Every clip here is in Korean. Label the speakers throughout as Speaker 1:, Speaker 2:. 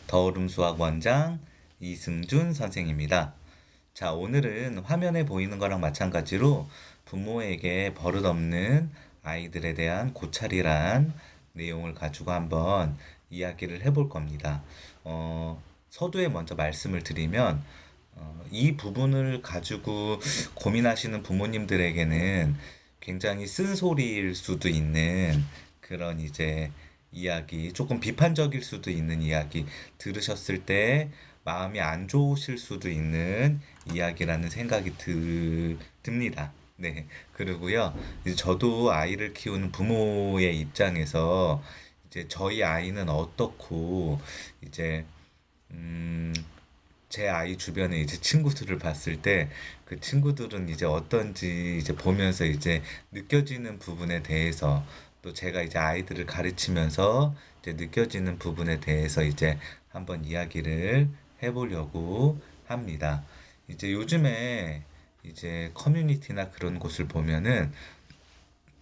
Speaker 1: 더울음 수학 원장 이승준 선생입니다. 자, 오늘은 화면에 보이는 거랑 마찬가지로 부모에게 버릇없는 아이들에 대한 고찰이란 내용을 가지고 한번 이야기를 해볼 겁니다. 서두에 먼저 말씀을 드리면, 이 부분을 가지고 고민하시는 부모님들에게는 굉장히 쓴소리일 수도 있는 그런 이제 이야기, 조금 비판적일 수도 있는 이야기 들으셨을 때 마음이 안 좋으실 수도 있는 이야기라는 생각이 듭니다. 네. 그리고요, 이제 저도 아이를 키우는 부모의 입장에서 이제 저희 아이는 어떻고, 이제, 음, 제 아이 주변에 이제 친구들을 봤을 때 그 친구들은 이제 어떤지 이제 보면서 이제 느껴지는 부분에 대해서 또 제가 이제 아이들을 가르치면서 이제 느껴지는 부분에 대해서 이제 한번 이야기를 해보려고 합니다. 이제 요즘에 이제 커뮤니티나 그런 곳을 보면은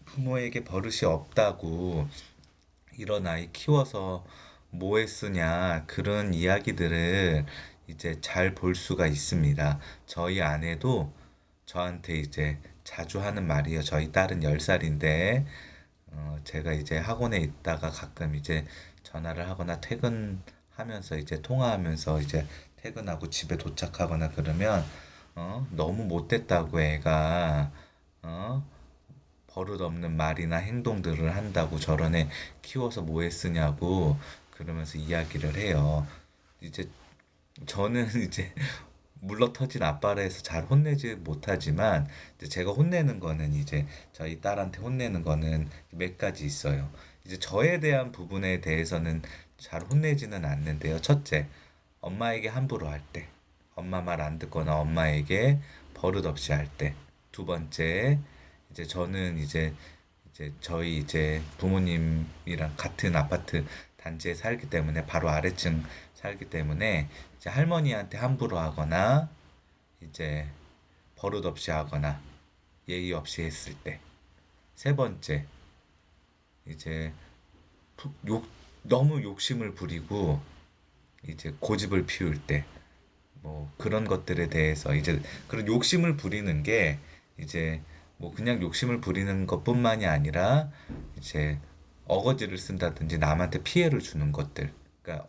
Speaker 1: 부모에게 버릇이 없다고 이런 아이 키워서 뭐에 쓰냐 그런 이야기들을 이제 잘 볼 수가 있습니다. 저희 아내도 저한테 이제 자주 하는 말이에요. 저희 딸은 10살인데 제가 이제 학원에 있다가 가끔 이제 전화를 하거나 퇴근하면서 이제 통화하면서 이제 퇴근하고 집에 도착하거나 그러면 너무 못됐다고 애가 어 버릇없는 말이나 행동들을 한다고 저런 애 키워서 뭐에 쓰냐고 그러면서 이야기를 해요. 이제 저는 이제 물러터진 아빠라 해서 잘 혼내지 못하지만 이제 제가 혼내는 거는 이제 저희 딸한테 혼내는 거는 몇 가지 있어요. 이제 저에 대한 부분에 대해서는 잘 혼내지는 않는데요. 첫째, 엄마에게 함부로 할 때, 엄마 말 안 듣거나 엄마에게 버릇없이 할 때. 두 번째, 이제 저는 이제 저희 이제 부모님이랑 같은 아파트 단지에 살기 때문에 바로 아래층 살기 때문에 이제 할머니한테 함부로 하거나 이제 버릇없이 하거나 예의 없이 했을 때. 세 번째, 이제 욕, 너무 욕심을 부리고 이제 고집을 피울 때. 뭐 그런 것들에 대해서 이제 그런 욕심을 부리는 게 이제 뭐 그냥 욕심을 부리는 것뿐만이 아니라 이제 어거지를 쓴다든지 남한테 피해를 주는 것들. 그러니까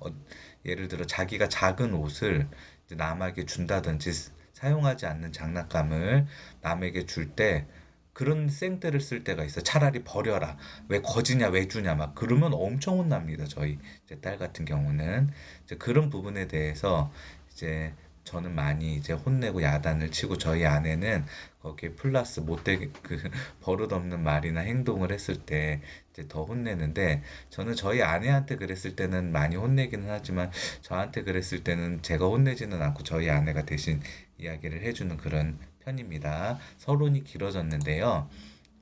Speaker 1: 예를 들어 자기가 작은 옷을 이제 남에게 준다든지 사용하지 않는 장난감을 남에게 줄 때 그런 생떼를 쓸 때가 있어. 차라리 버려라. 왜 거지냐, 왜 주냐, 막 그러면 엄청 혼납니다. 저희 제 딸 같은 경우는 이제 그런 부분에 대해서 이제 저는 많이 이제 혼내고 야단을 치고 저희 아내는 거기에 플러스 못되게 그 버릇없는 말이나 행동을 했을 때 이제 더 혼내는데 저는 저희 아내한테 그랬을 때는 많이 혼내기는 하지만 저한테 그랬을 때는 제가 혼내지는 않고 저희 아내가 대신 이야기를 해주는 그런 편입니다. 서론이 길어졌는데요.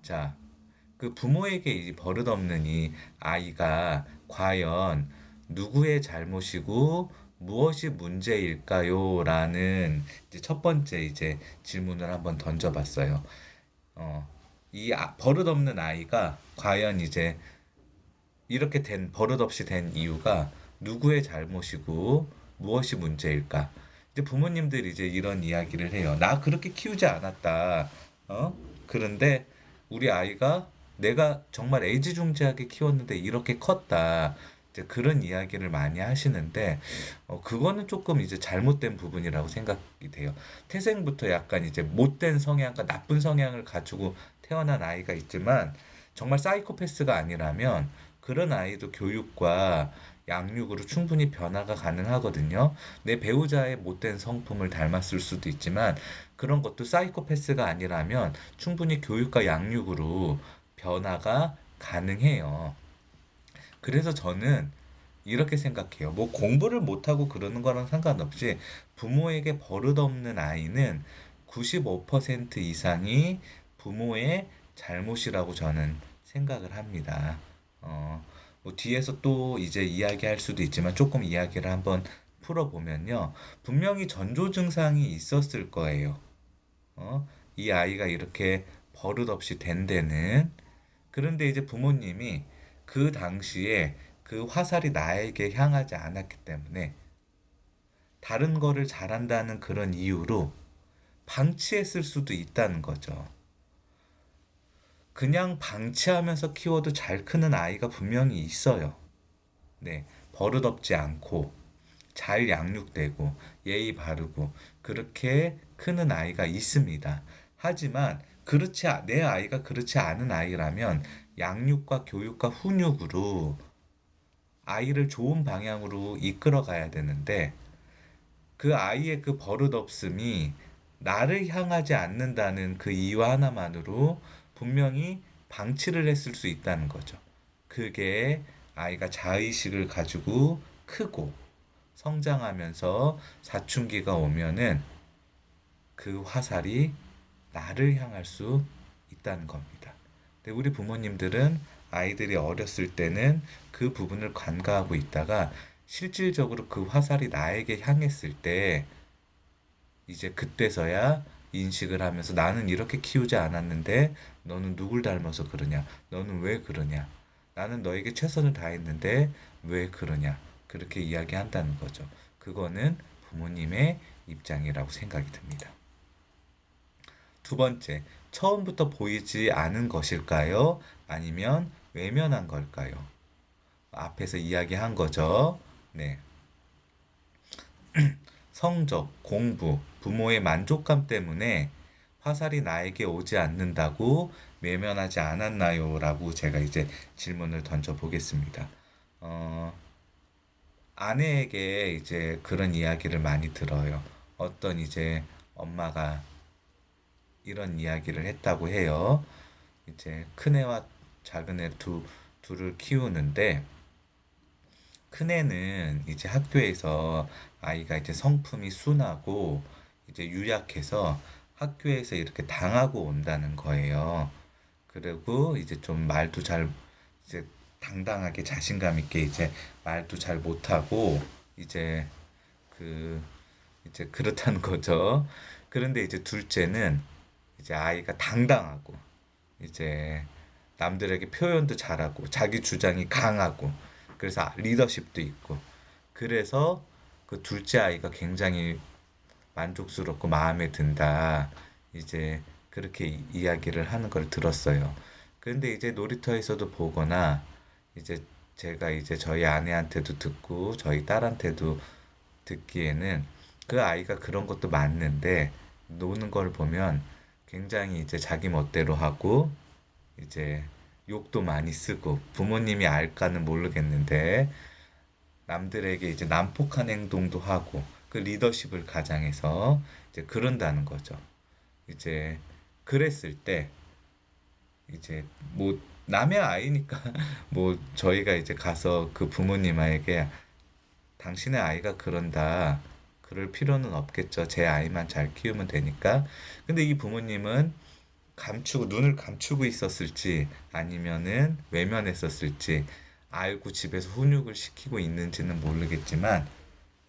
Speaker 1: 자, 그 부모에게 이 버릇없는 이 아이가 과연 누구의 잘못이고 무엇이 문제일까요? 라는 이제 첫 번째 이제 질문을 한번 던져봤어요. 어, 버릇없는 아이가 과연 이제 이렇게 된, 버릇없이 된 이유가 누구의 잘못이고 무엇이 문제일까? 이제 부모님들이 이제 이런 이야기를 해요. 나 그렇게 키우지 않았다. 어? 그런데 우리 아이가 내가 정말 애지중지하게 키웠는데 이렇게 컸다. 이제 그런 이야기를 많이 하시는데, 그거는 조금 이제 잘못된 부분이라고 생각이 돼요. 태생부터 약간 이제 못된 성향과 나쁜 성향을 가지고 태어난 아이가 있지만, 정말 사이코패스가 아니라면 그런 아이도 교육과 양육으로 충분히 변화가 가능하거든요. 내 배우자의 못된 성품을 닮았을 수도 있지만 그런 것도 사이코패스가 아니라면 충분히 교육과 양육으로 변화가 가능해요. 그래서 저는 이렇게 생각해요. 뭐 공부를 못하고 그러는 거랑 상관없이 부모에게 버릇없는 아이는 95% 이상이 부모의 잘못이라고 저는 생각을 합니다. 어, 뭐 뒤에서 또 이제 이야기할 수도 있지만 조금 이야기를 한번 풀어보면요. 분명히 전조 증상이 있었을 거예요. 이 아이가 이렇게 버릇없이 된 데는 그런데 이제 부모님이 그 당시에 그 화살이 나에게 향하지 않았기 때문에 다른 거를 잘한다는 그런 이유로 방치했을 수도 있다는 거죠. 그냥 방치하면서 키워도 잘 크는 아이가 분명히 있어요. 네, 버릇없지 않고 잘 양육되고 예의 바르고 그렇게 크는 아이가 있습니다. 하지만 내 아이가 그렇지 않은 아이라면 양육과 교육과 훈육으로 아이를 좋은 방향으로 이끌어 가야 되는데 그 아이의 그 버릇없음이 나를 향하지 않는다는 그 이유 하나만으로 분명히 방치를 했을 수 있다는 거죠. 그게 아이가 자의식을 가지고 크고 성장하면서 사춘기가 오면은 그 화살이 나를 향할 수 있다는 겁니다. 근데 우리 부모님들은 아이들이 어렸을 때는 그 부분을 간과하고 있다가 실질적으로 그 화살이 나에게 향했을 때 이제 그때서야 인식을 하면서 나는 이렇게 키우지 않았는데 너는 누굴 닮아서 그러냐? 너는 왜 그러냐? 나는 너에게 최선을 다했는데 왜 그러냐? 그렇게 이야기한다는 거죠. 그거는 부모님의 입장이라고 생각이 듭니다. 두 번째, 처음부터 보이지 않은 것일까요? 아니면 외면한 걸까요? 앞에서 이야기한 거죠. 네. 성적, 공부, 부모의 만족감 때문에 화살이 나에게 오지 않는다고 외면하지 않았나요? 라고 제가 이제 질문을 던져 보겠습니다. 어, 아내에게 이제 그런 이야기를 많이 들어요. 어떤 이제 엄마가 이런 이야기를 했다고 해요. 이제 큰애와 작은애 둘을 키우는데 큰애는 이제 학교에서 아이가 이제 성품이 순하고 이제 유약해서 학교에서 이렇게 당하고 온다는 거예요. 그리고 이제 좀 말도 잘 이제 당당하게 자신감 있게 이제 말도 잘 못하고 이제 그 이제 그렇다는 거죠. 그런데 이제 둘째는 이제 아이가 당당하고 이제 남들에게 표현도 잘하고 자기 주장이 강하고 그래서 리더십도 있고 그래서 그 둘째 아이가 굉장히 만족스럽고 마음에 든다. 이제 그렇게 이야기를 하는 걸 들었어요. 그런데 이제 놀이터에서도 보거나 이제 제가 이제 저희 아내한테도 듣고 저희 딸한테도 듣기에는 그 아이가 그런 것도 맞는데 노는 걸 보면 굉장히 이제 자기 멋대로 하고 이제 욕도 많이 쓰고 부모님이 알까는 모르겠는데 남들에게 이제 난폭한 행동도 하고 그 리더십을 가장해서 이제 그런다는 거죠. 이제 그랬을 때 이제 뭐 남의 아이니까 뭐 저희가 이제 가서 그 부모님에게 당신의 아이가 그런다. 그럴 필요는 없겠죠. 제 아이만 잘 키우면 되니까. 근데 이 부모님은 눈을 감추고 있었을지 아니면은 외면했었을지 알고 집에서 훈육을 시키고 있는지는 모르겠지만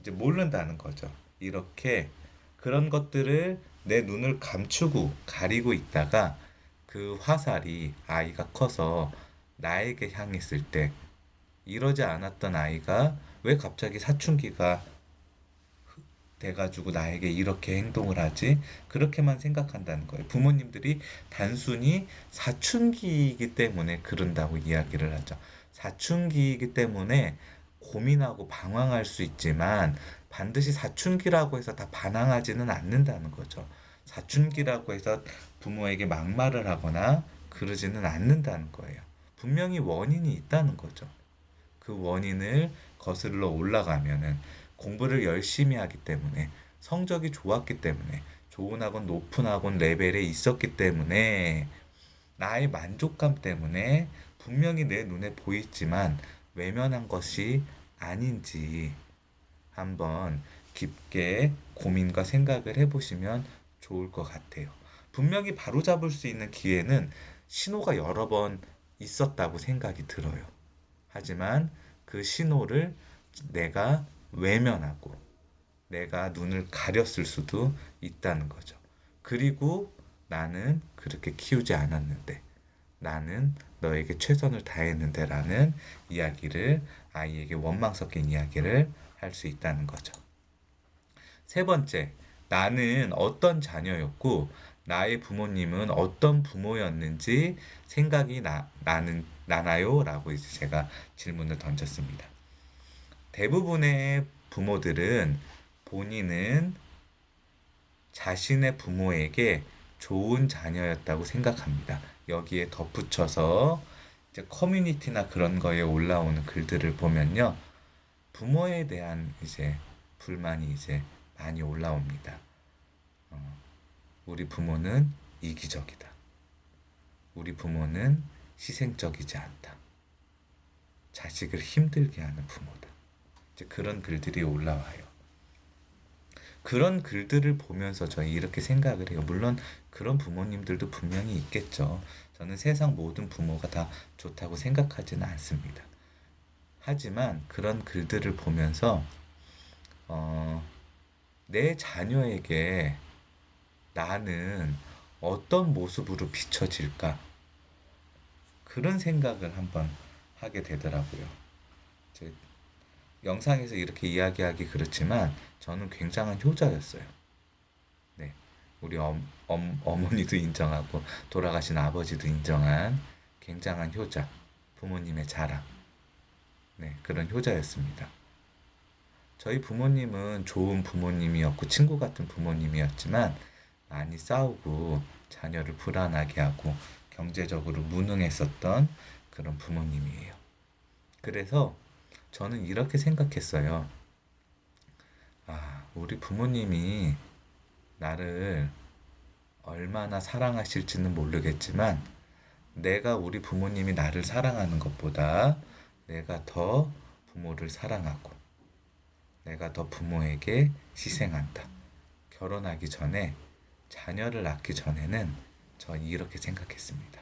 Speaker 1: 이제 모른다는 거죠. 이렇게 그런 것들을 내 눈을 감추고 가리고 있다가 그 화살이 아이가 커서 나에게 향했을 때 이러지 않았던 아이가 왜 갑자기 사춘기가 돼가지고 나에게 이렇게 행동을 하지? 그렇게만 생각한다는 거예요. 부모님들이 단순히 사춘기이기 때문에 그런다고 이야기를 하죠. 사춘기이기 때문에 고민하고 방황할 수 있지만 반드시 사춘기라고 해서 다 반항하지는 않는다는 거죠. 사춘기라고 해서 부모에게 막말을 하거나 그러지는 않는다는 거예요. 분명히 원인이 있다는 거죠. 그 원인을 거슬러 올라가면은 공부를 열심히 하기 때문에 성적이 좋았기 때문에 좋은 학원, 높은 학원 레벨에 있었기 때문에 나의 만족감 때문에 분명히 내 눈에 보이지만 외면한 것이 아닌지 한번 깊게 고민과 생각을 해보시면 좋을 것 같아요. 분명히 바로잡을 수 있는 기회는 신호가 여러 번 있었다고 생각이 들어요. 하지만 그 신호를 내가 외면하고 내가 눈을 가렸을 수도 있다는 거죠. 그리고 나는 그렇게 키우지 않았는데 나는 너에게 최선을 다했는데 라는 이야기를 아이에게 원망 섞인 이야기를 할 수 있다는 거죠. 세 번째, 나는 어떤 자녀였고 나의 부모님은 어떤 부모였는지 생각이 나나요? 라고 이제 제가 질문을 던졌습니다. 대부분의 부모들은 본인은 자신의 부모에게 좋은 자녀였다고 생각합니다. 여기에 덧붙여서 이제 커뮤니티나 그런 거에 올라오는 글들을 보면요. 부모에 대한 이제 불만이 이제 많이 올라옵니다. 어, 우리 부모는 이기적이다. 우리 부모는 희생적이지 않다. 자식을 힘들게 하는 부모다. 이제 그런 글들이 올라와요. 그런 글들을 보면서 저희 이렇게 생각을 해요. 물론 그런 부모님들도 분명히 있겠죠. 저는 세상 모든 부모가 다 좋다고 생각하지는 않습니다. 하지만 그런 글들을 보면서 어, 내 자녀에게 나는 어떤 모습으로 비춰질까? 그런 생각을 한번 하게 되더라고요. 제 영상에서 이렇게 이야기하기 그렇지만 저는 굉장한 효자였어요. 네. 우리 어머니도 인정하고 돌아가신 아버지도 인정한 굉장한 효자, 부모님의 자랑. 네, 그런 효자였습니다. 저희 부모님은 좋은 부모님이었고 친구 같은 부모님이었지만 많이 싸우고 자녀를 불안하게 하고 경제적으로 무능했었던 그런 부모님이에요. 그래서 저는 이렇게 생각했어요. 아, 우리 부모님이 나를 얼마나 사랑하실지는 모르겠지만 내가 우리 부모님이 나를 사랑하는 것보다 내가 더 부모를 사랑하고 내가 더 부모에게 희생한다. 결혼하기 전에 자녀를 낳기 전에는 전 이렇게 생각했습니다.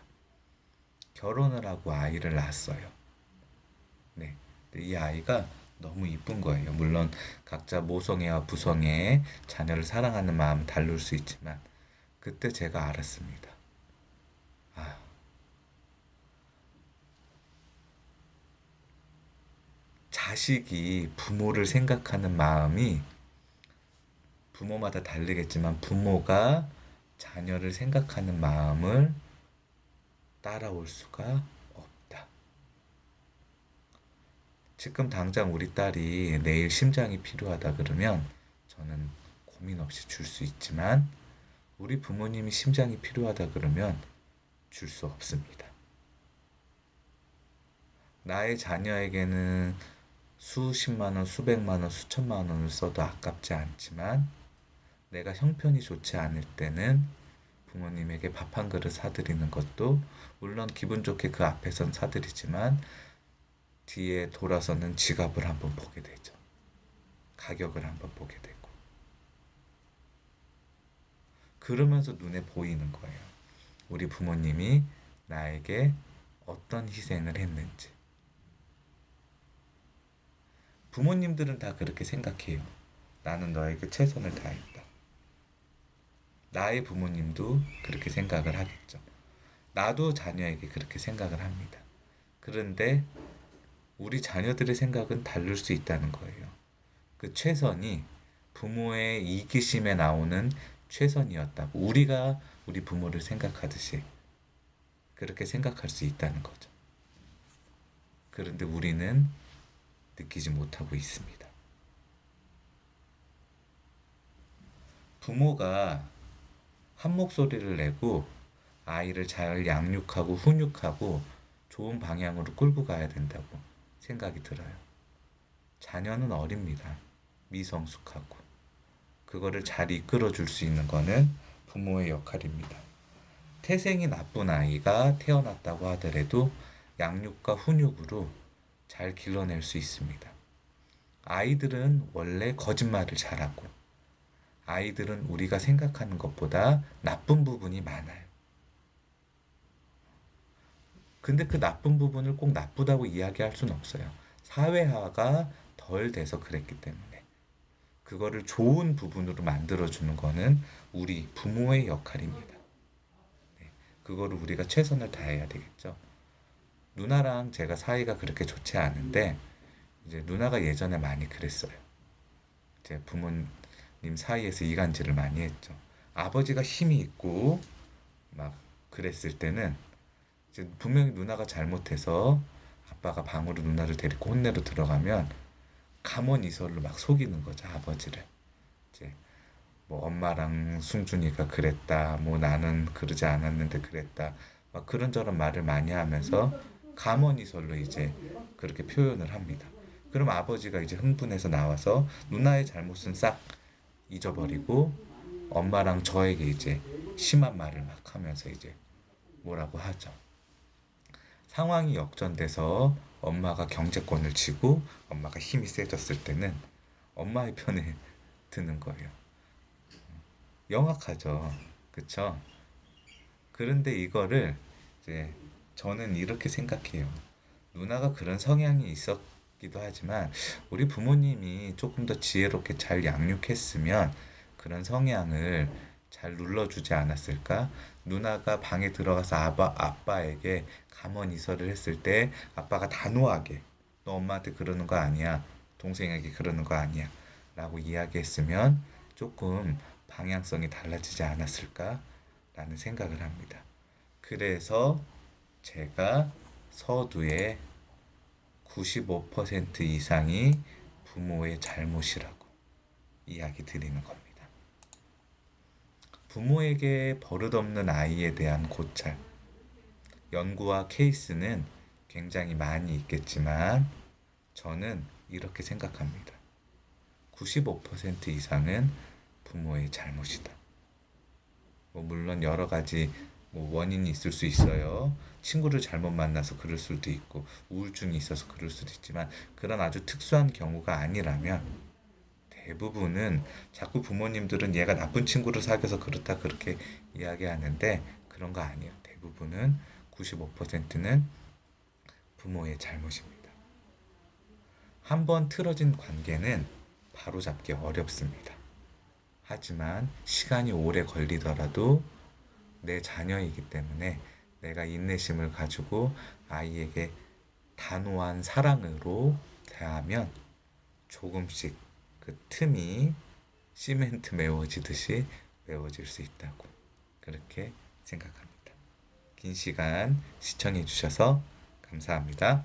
Speaker 1: 결혼을 하고 아이를 낳았어요. 네. 근데 이 아이가 너무 이쁜 거예요. 물론 각자 모성애와 부성애의 자녀를 사랑하는 마음 다를 수 있지만 그때 제가 알았습니다. 아, 자식이 부모를 생각하는 마음이 부모마다 다르겠지만 부모가 자녀를 생각하는 마음을 따라올 수가 없다. 지금 당장 우리 딸이 내일 심장이 필요하다 그러면 저는 고민 없이 줄 수 있지만 우리 부모님이 심장이 필요하다 그러면 줄 수 없습니다. 나의 자녀에게는 수십만 원, 수백만 원, 수천만 원을 써도 아깝지 않지만 내가 형편이 좋지 않을 때는 부모님에게 밥 한 그릇 사드리는 것도 물론 기분 좋게 그 앞에선 사드리지만 뒤에 돌아서는 지갑을 한번 보게 되죠. 가격을 한번 보게 되고. 그러면서 눈에 보이는 거예요. 우리 부모님이 나에게 어떤 희생을 했는지. 부모님들은 다 그렇게 생각해요. 나는 너에게 최선을 다했다. 나의 부모님도 그렇게 생각을 하겠죠. 나도 자녀에게 그렇게 생각을 합니다. 그런데 우리 자녀들의 생각은 다를 수 있다는 거예요. 그 최선이 부모의 이기심에 나오는 최선이었다고 우리가 우리 부모를 생각하듯이 그렇게 생각할 수 있다는 거죠. 그런데 우리는 느끼지 못하고 있습니다. 부모가 한 목소리를 내고 아이를 잘 양육하고 훈육하고 좋은 방향으로 끌고 가야 된다고 생각이 들어요. 자녀는 어립니다. 미성숙하고. 그거를 잘 이끌어 줄 수 있는 거는 부모의 역할입니다. 태생이 나쁜 아이가 태어났다고 하더라도 양육과 훈육으로 잘 길러낼 수 있습니다. 아이들은 원래 거짓말을 잘하고, 아이들은 우리가 생각하는 것보다 나쁜 부분이 많아요. 근데 그 나쁜 부분을 꼭 나쁘다고 이야기할 수는 없어요. 사회화가 덜 돼서 그랬기 때문에. 그거를 좋은 부분으로 만들어주는 거는 우리 부모의 역할입니다. 네. 그거를 우리가 최선을 다해야 되겠죠. 누나랑 제가 사이가 그렇게 좋지 않은데 이제 누나가 예전에 많이 그랬어요. 제 부모님 사이에서 이간질을 많이 했죠. 아버지가 힘이 있고 막 그랬을 때는 이제 분명히 누나가 잘못해서 아빠가 방으로 누나를 데리고 혼내러 들어가면 가만히서를 막 속이는 거죠, 아버지를. 이제 뭐 엄마랑 승준이가 그랬다, 뭐 나는 그러지 않았는데 그랬다, 막 그런저런 말을 많이 하면서 가만히설로 이제 그렇게 표현을 합니다. 그럼 아버지가 이제 흥분해서 나와서 누나의 잘못은 싹 잊어버리고 엄마랑 저에게 이제 심한 말을 막 하면서 이제 뭐라고 하죠. 상황이 역전돼서 엄마가 경제권을 쥐고 엄마가 힘이 세졌을 때는 엄마의 편에 드는 거예요. 영악하죠. 그쵸? 그런데 이거를 이제 저는 이렇게 생각해요. 누나가 그런 성향이 있었기도 하지만 우리 부모님이 조금 더 지혜롭게 잘 양육했으면 그런 성향을 잘 눌러주지 않았을까? 누나가 방에 들어가서 아빠에게 감언이설을 했을 때 아빠가 단호하게 너 엄마한테 그러는 거 아니야. 동생에게 그러는 거 아니야. 라고 이야기했으면 조금 방향성이 달라지지 않았을까? 라는 생각을 합니다. 그래서 제가 서두에 95% 이상이 부모의 잘못이라고 이야기 드리는 겁니다. 부모에게 버릇없는 아이에 대한 고찰. 연구와 케이스는 굉장히 많이 있겠지만 저는 이렇게 생각합니다. 95% 이상은 부모의 잘못이다. 뭐 물론 여러 가지 뭐 원인이 있을 수 있어요. 친구를 잘못 만나서 그럴 수도 있고 우울증이 있어서 그럴 수도 있지만 그런 아주 특수한 경우가 아니라면 대부분은 자꾸 부모님들은 얘가 나쁜 친구를 사귀어서 그렇다 그렇게 이야기하는데 그런 거 아니에요. 대부분은 95%는 부모의 잘못입니다. 한번 틀어진 관계는 바로잡기 어렵습니다. 하지만 시간이 오래 걸리더라도 내 자녀이기 때문에 내가 인내심을 가지고 아이에게 단호한 사랑으로 대하면 조금씩 그 틈이 시멘트 메워지듯이 메워질 수 있다고 그렇게 생각합니다. 긴 시간 시청해 주셔서 감사합니다.